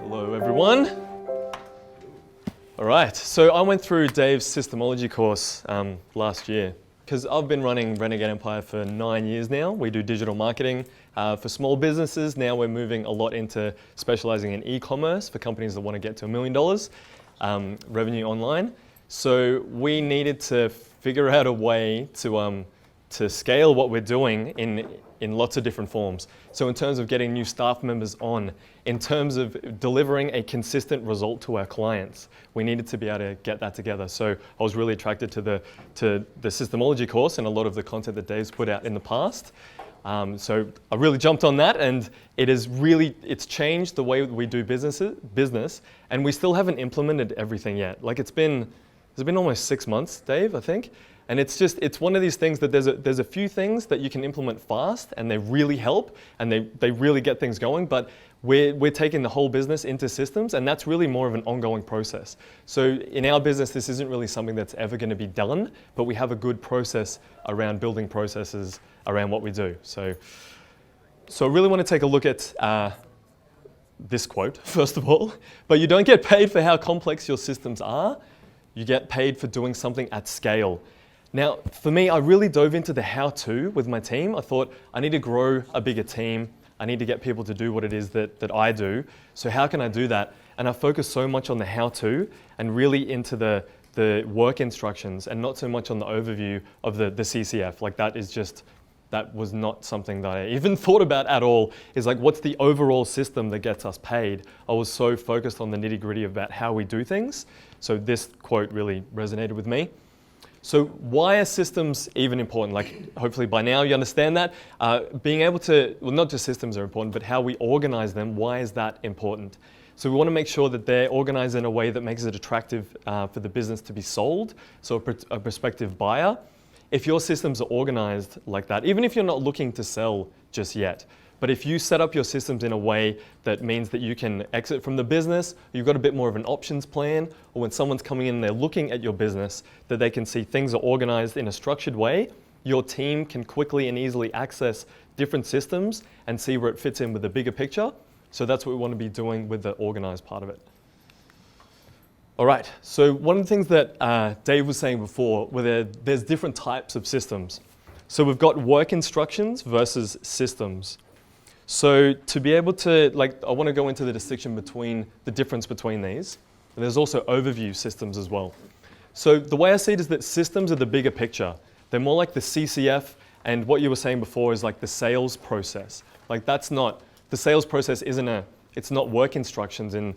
Hello everyone. All right, so I went through Dave's systemology course last year because I've been running Renegade Empire for 9 years now. We do digital marketing for small businesses. Now we're moving a lot into specializing in e-commerce for companies that want to get to $1 million revenue online. So we needed to figure out a way to scale what we're doing in lots of different forms. So in terms of getting new staff members on, in terms of delivering a consistent result to our clients, we needed to be able to get that together. So I was really attracted to the systemology course and a lot of the content that Dave's put out in the past. So I really jumped on that, and it's changed the way we do business, and we still haven't implemented everything yet. Like it's been almost 6 months, Dave, I think. And it's one of these things that there's a few things that you can implement fast and they really help and they really get things going, but we're taking the whole business into systems, and that's really more of an ongoing process. So in our business, this isn't really something that's ever going to be done, but we have a good process around building processes around what we do. So I really want to take a look at this quote, first of all, but you don't get paid for how complex your systems are, you get paid for doing something at scale. Now, for me, I really dove into the how-to with my team. I thought, I need to grow a bigger team. I need to get people to do what it is that I do. So how can I do that? And I focused so much on the how-to and really into the work instructions and not so much on the overview of the CCF. Like that was not something that I even thought about at all, is like, what's the overall system that gets us paid? I was so focused on the nitty-gritty about how we do things. So this quote really resonated with me. So why are systems even important? Like, hopefully by now you understand that. Being able to, well, not just systems are important, but how we organize them, why is that important? So we want to make sure that they're organized in a way that makes it attractive for the business to be sold, so a prospective buyer. If your systems are organized like that, even if you're not looking to sell just yet, but if you set up your systems in a way that means that you can exit from the business, you've got a bit more of an options plan, or when someone's coming in and they're looking at your business, that they can see things are organized in a structured way, your team can quickly and easily access different systems and see where it fits in with the bigger picture. So that's what we want to be doing with the organized part of it. All right, so one of the things that Dave was saying before, where there's different types of systems. So we've got work instructions versus systems. So to be able to, I want to go into the distinction between the difference between these. And there's also overview systems as well. So the way I see it is that systems are the bigger picture. They're more like the CCF, and what you were saying before is like the sales process. Like the sales process it's not work instructions in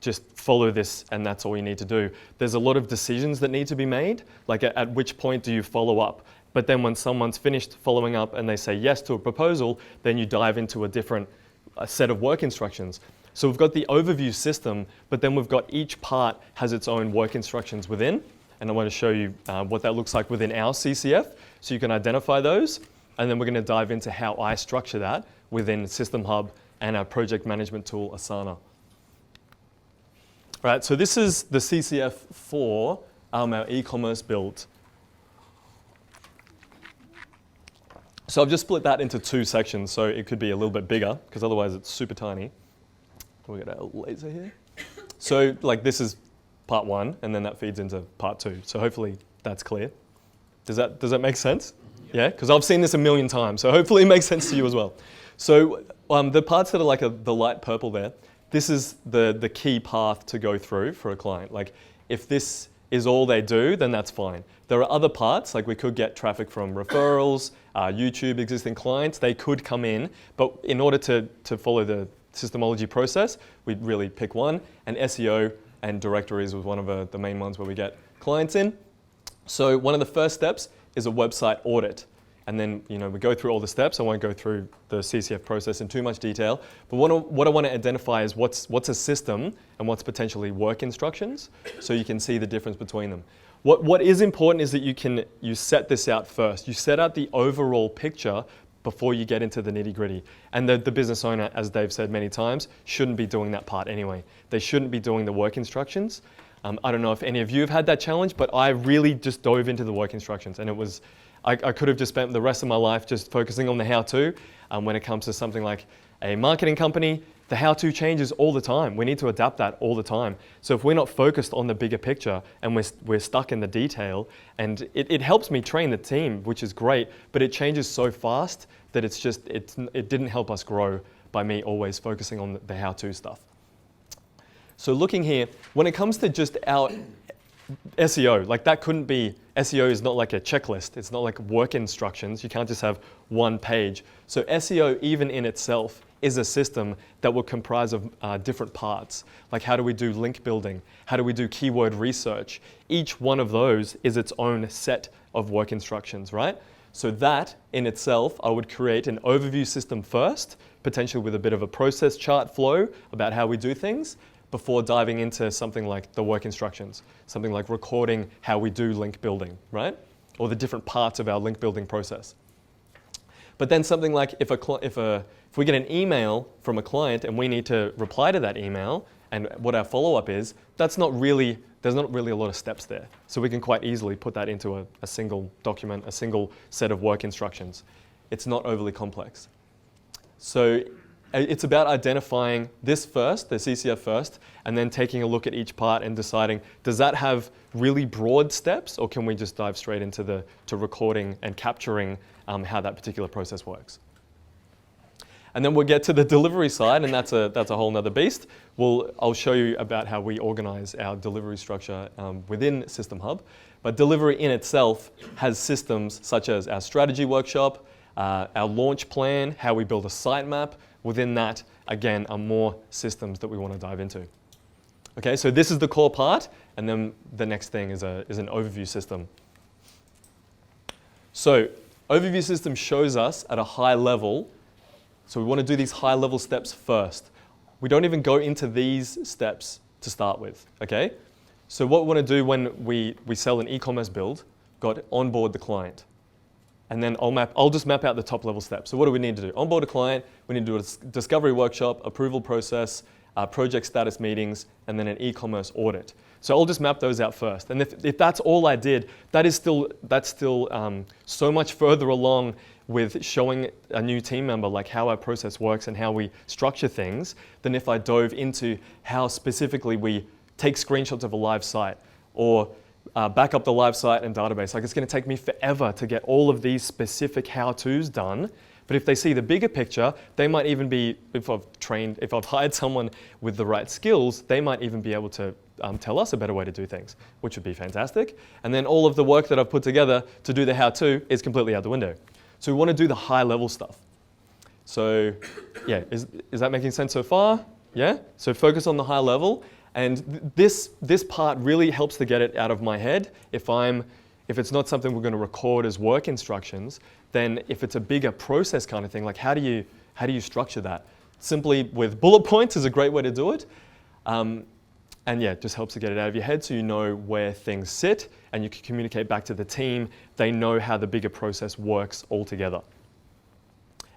just follow this and that's all you need to do. There's a lot of decisions that need to be made, like at which point do you follow up? But then when someone's finished following up and they say yes to a proposal, then you dive into a different set of work instructions. So we've got the overview system, but then we've got each part has its own work instructions within. And I want to show you what that looks like within our CCF, so you can identify those. And then we're going to dive into how I structure that within System Hub and our project management tool, Asana. All right, so this is the CCF for our e-commerce build. So I've just split that into two sections, so it could be a little bit bigger, because otherwise it's super tiny. We've got our laser here. So this is part one, and then that feeds into part two. So hopefully that's clear. Does that make sense? Yeah, because I've seen this a million times, so hopefully it makes sense to you as well. So the parts that are the light purple there, this is the key path to go through for a client. Like, if this is all they do, then that's fine. There are other parts, like we could get traffic from referrals, YouTube, existing clients, they could come in, but in order to follow the systemology process, we'd really pick one, and SEO and directories was one of the main ones where we get clients in. So one of the first steps is a website audit. And then we go through all the steps. I won't go through the CCF process in too much detail, but what I want to identify is what's a system and what's potentially work instructions, so you can see the difference between them. What is important is that you set this out first. You set out the overall picture before you get into the nitty-gritty. And the business owner, as Dave said many times, shouldn't be doing that part anyway. They shouldn't be doing the work instructions. I don't know if any of you have had that challenge, but I really just dove into the work instructions, and I could have just spent the rest of my life just focusing on the how-to. When it comes to something like a marketing company, The how-to changes all the time. We need to adapt that all the time. So if we're not focused on the bigger picture and we're stuck in the detail, and it helps me train the team, which is great, but it changes so fast that it didn't help us grow by me always focusing on the how-to stuff. So looking here, when it comes to just our SEO, like that couldn't be, SEO is not like a checklist. It's not like work instructions. You can't just have one page. So SEO, even in itself, is a system that will comprise of different parts. Like how do we do link building? How do we do keyword research? Each one of those is its own set of work instructions, right? So that in itself, I would create an overview system first, potentially with a bit of a process chart flow about how we do things, before diving into something like the work instructions, something like recording how we do link building, right? Or the different parts of our link building process. But then something like if we get an email from a client and we need to reply to that email and what our follow-up is, there's not really a lot of steps there. So we can quite easily put that into a single document, a single set of work instructions. It's not overly complex. So it's about identifying this first, the CCF first, and then taking a look at each part and deciding, does that have really broad steps, or can we just dive straight into recording and capturing how that particular process works? And then we'll get to the delivery side, and that's a whole nother beast. I'll show you about how we organize our delivery structure within System Hub. But delivery in itself has systems such as our strategy workshop, our launch plan, how we build a sitemap. Within that, again, are more systems that we want to dive into. Okay, so this is the core part, and then the next thing is an overview system. So overview system shows us at a high level. So we want to do these high level steps first. We don't even go into these steps to start with, okay? So what we want to do when we sell an e-commerce build, got onboard the client. And then I'll just map out the top level steps. So what do we need to do? Onboard a client, we need to do a discovery workshop, approval process, project status meetings, and then an e-commerce audit. So I'll just map those out first. And if that's all I did, that's still so much further along with showing a new team member like how our process works and how we structure things than if I dove into how specifically we take screenshots of a live site or back up the live site and database. Like it's going to take me forever to get all of these specific how-tos done. But if they see the bigger picture, they might even be, if I've hired someone with the right skills, they might even be able to tell us a better way to do things, which would be fantastic. And then all of the work that I've put together to do the how-to is completely out the window. So we want to do the high-level stuff. So yeah, is that making sense so far? Yeah? So focus on the high level. And this part really helps to get it out of my head. If it's not something we're going to record as work instructions, then if it's a bigger process kind of thing, like how do you structure that? Simply with bullet points is a great way to do it. And yeah, it just helps to get it out of your head so you know where things sit and you can communicate back to the team. They know how the bigger process works altogether.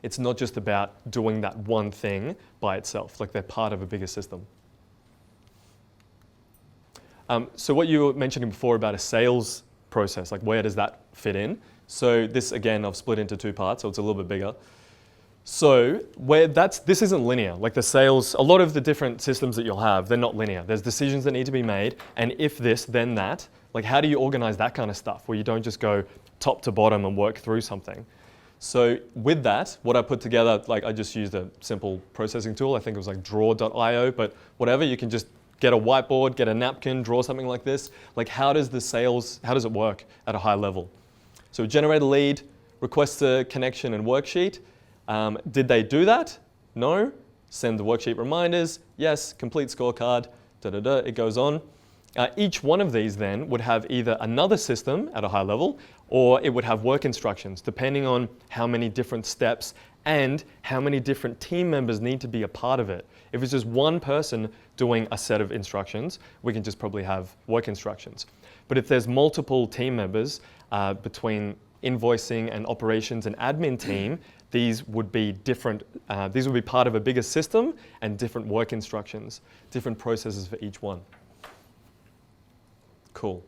It's not just about doing that one thing by itself, like they're part of a bigger system. So what you were mentioning before about a sales process, like where does that fit in? So this, again, I've split into two parts, so it's a little bit bigger. So this isn't linear. Like the sales, a lot of the different systems that you'll have, they're not linear. There's decisions that need to be made, and if this, then that. Like how do you organize that kind of stuff where you don't just go top to bottom and work through something? So with that, what I put together, like I just used a simple processing tool. I think it was like draw.io, but whatever, you can just get a whiteboard, get a napkin, draw something like this. Like how does it work at a high level? So generate a lead, request a connection and worksheet. Did they do that? No. Send the worksheet reminders. Yes. Complete scorecard. It goes on. Each one of these then would have either another system at a high level or it would have work instructions depending on how many different steps and how many different team members need to be a part of it. If it's just one person doing a set of instructions, we can just probably have work instructions. But if there's multiple team members between invoicing and operations and admin team, these would be different. These would be part of a bigger system and different work instructions, different processes for each one. Cool.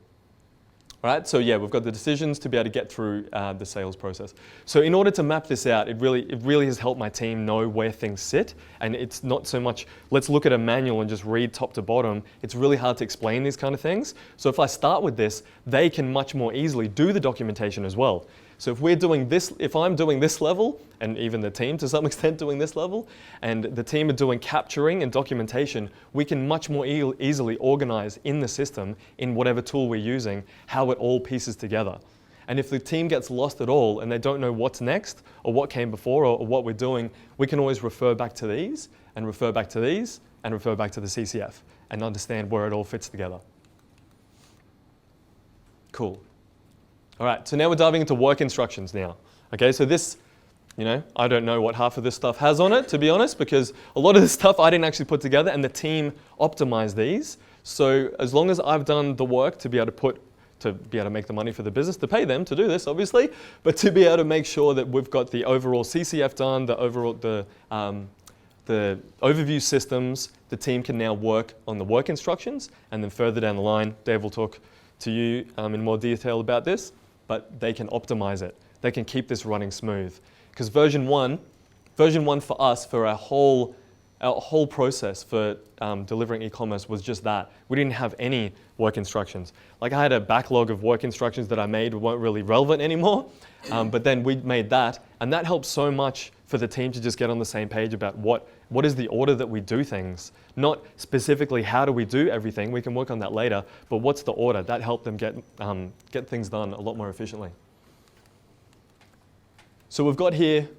Right, so yeah, we've got the decisions to be able to get through the sales process. So in order to map this out, it really has helped my team know where things sit, and it's not so much, let's look at a manual and just read top to bottom. It's really hard to explain these kind of things. So if I start with this, they can much more easily do the documentation as well. So if we're doing this, if I'm doing this level, and even the team to some extent doing this level, and the team are doing capturing and documentation, we can much more easily organize in the system, in whatever tool we're using, how it all pieces together. And if the team gets lost at all and they don't know what's next, or what came before, or what we're doing, we can always refer back to these, and refer back to these, and refer back to the CCF, and understand where it all fits together. Cool. All right, so now we're diving into work instructions now. Okay, so this, I don't know what half of this stuff has on it, to be honest, because a lot of this stuff I didn't actually put together, and the team optimized these. So as long as I've done the work to be able to make the money for the business, to pay them to do this, obviously, but to be able to make sure that we've got the overall CCF done, the overview systems, the team can now work on the work instructions, and then further down the line, Dave will talk to you in more detail about this, but they can optimize it. They can keep this running smooth. Because version one for us, for our whole process for delivering e-commerce was just that. We didn't have any work instructions. Like I had a backlog of work instructions that I made weren't really relevant anymore, but then we made that, and that helped so much for the team to just get on the same page about what is the order that we do things. Not specifically how do we do everything, we can work on that later, but what's the order? That helped them get things done a lot more efficiently. So we've got here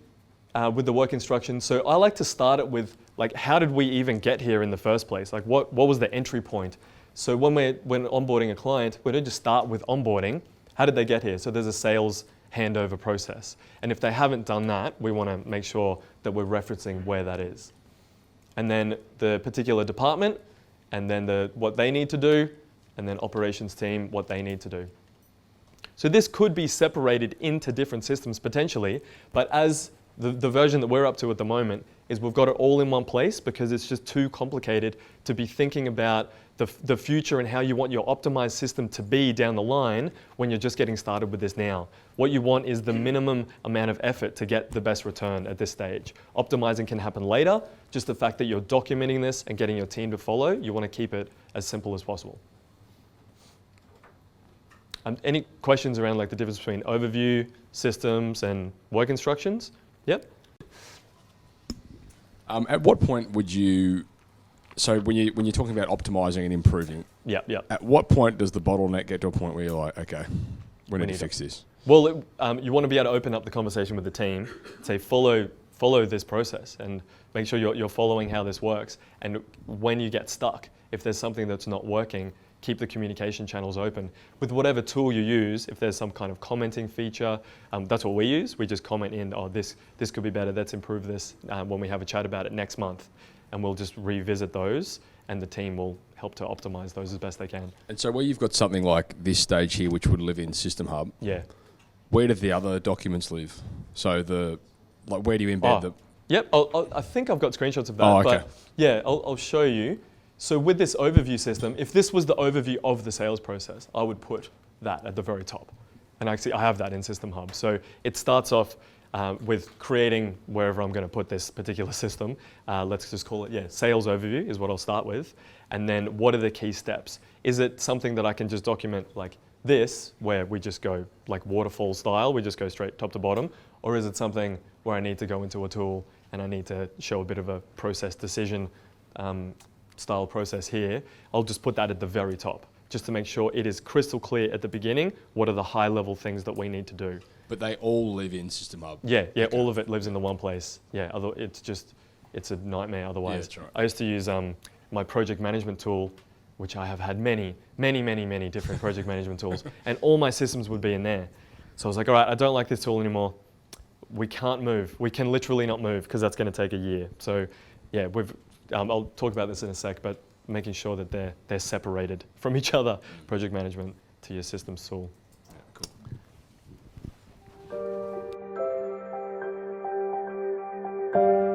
with the work instructions. So I like to start it with, like, how did we even get here in the first place? Like, what was the entry point? So when onboarding a client, we don't just start with onboarding. How did they get here? So there's a sales handover process. And if they haven't done that, we want to make sure that we're referencing where that is. And then the particular department, and then what they need to do, and then operations team, what they need to do. So this could be separated into different systems potentially, but as the version that we're up to at the moment is we've got it all in one place because it's just too complicated to be thinking about the future and how you want your optimized system to be down the line when you're just getting started with this now. What you want is the minimum amount of effort to get the best return at this stage. Optimizing can happen later, just the fact that you're documenting this and getting your team to follow, you want to keep it as simple as possible. Any questions around like the difference between overview, systems, and work instructions? Yep. At what point would you, so when you're talking about optimizing and improving, at what point does the bottleneck get to a point where you're like, okay, we need to fix this? Well, you want to be able to open up the conversation with the team, say follow this process and make sure you're following how this works. And when you get stuck, if there's something that's not working, keep the communication channels open. With whatever tool you use, if there's some kind of commenting feature, that's what we use. We just comment in, oh, this could be better, let's improve this when we have a chat about it next month. And we'll just revisit those, and the team will help to optimize those as best they can. And so where you've got something like this stage here, which would live in System Hub, where do the other documents live? So where do you embed them? Yep, I think I've got screenshots of that. Oh, okay. But yeah, I'll show you. So with this overview system, if this was the overview of the sales process, I would put that at the very top. And actually, I have that in System Hub. So it starts off with creating wherever I'm going to put this particular system. Let's just call it, sales overview is what I'll start with. And then what are the key steps? Is it something that I can just document like this, where we just go like waterfall style, we just go straight top to bottom? Or is it something where I need to go into a tool and I need to show a bit of a process decision style process here? I'll just put that at the very top, just to make sure it is crystal clear at the beginning, what are the high level things that we need to do. But they all live in System Hub? Yeah, okay. All of it lives in the one place. Yeah, it's a nightmare otherwise. Yeah, that's right. I used to use my project management tool, which I have had many different project management tools, and all my systems would be in there. So I was like, all right, I don't like this tool anymore. We can't move. We can literally not move because that's going to take a year. So yeah, I'll talk about this in a sec, but making sure that they're separated from each other, project management to your systems tool. Yeah, cool.